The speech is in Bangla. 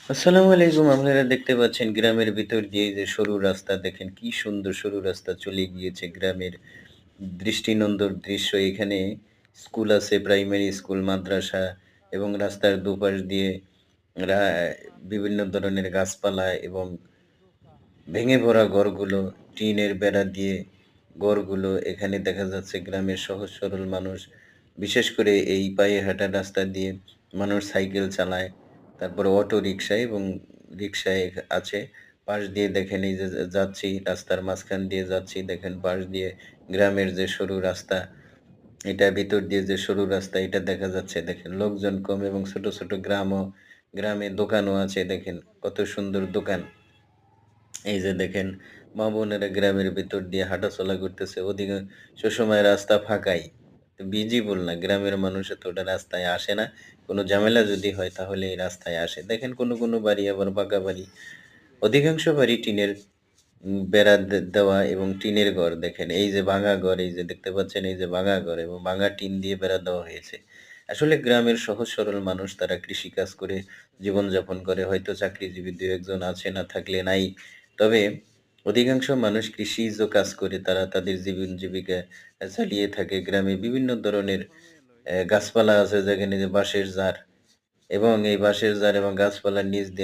আসসালামু আলাইকুম। আপনারা দেখতে পাচ্ছেন গ্রামের ভিতর দিয়ে যে সরু রাস্তা দেখেন কি সুন্দর সরু রাস্তা চলে গিয়েছে গ্রামের দৃষ্টিনন্দর দৃশ্য। এখানে স্কুল আছে, প্রাইমারি স্কুল, মাদ্রাসা এবং রাস্তার দুপাশ দিয়ে রা বিভিন্ন ধরনের গাছপালা এবং ভেঙে পড়া ঘরগুলো, টিনের বেড়া দিয়ে ঘরগুলো এখানে দেখা যাচ্ছে গ্রামের সহজ সরল মানুষ। বিশেষ করে এই পায়ে হাঁটা রাস্তা দিয়ে মানুষ সাইকেল চালায়। তারপরে অটোরিকশা এবং রিকশায় আছে। পাশ দিয়ে দেখেন এই যে যাচ্ছি, রাস্তার মাঝখান দিয়ে যাচ্ছি। দেখেন পাশ দিয়ে গ্রামের যে সরু রাস্তা, এটা ভিতর দিয়ে যে সরু রাস্তা এটা দেখা যাচ্ছে। দেখেন লোকজন কম এবং ছোট, ছোট গ্রামে দোকানও আছে দেখেন কত সুন্দর দোকান। এই যে দেখেন মা-বোনেরা গ্রামের ভিতর দিয়ে হাঁটাচলা করতেছে। অধিকাংশ সময় রাস্তা ফাঁকাই। তো ভিজিবল না। গ্রামের মানুষ এতটা রাস্তায় আসে না। কোন ঝামেলা যদি হয় তাহলে এই রাস্তায় আসে। দেখেন কোন বাড়ি আবার পাকা বাড়ি। অধিকাংশ বাড়ি টিনের বেড়া দেওয়া এবং টিনের ঘর দেখেন। এই যে ভাঙা ঘর, এই যে দেখতে পাচ্ছেন এই যে ভাঙা ঘর এবং ভাঙা টিন দিয়ে বেড়া দেওয়া হয়েছে। আসলে গ্রামের সহজ সরল মানুষ তারা কৃষিকাজ করে জীবনযাপন করে। হয়তো চাকরিজীবী ২-১ জন আছে, না থাকলে নাই। তবে অধিকাংশ মানুষ কৃষিজ কাজ করে তারা তাদের জীবন জীবিকা চালিয়ে থাকে। গ্রামে বিভিন্ন ধরনের গাছপালা আছে যেখানে যে বাঁশের ঝাড় এবং এই বাঁশের ঝাড় এবং গাছপালার নিচ দিয়ে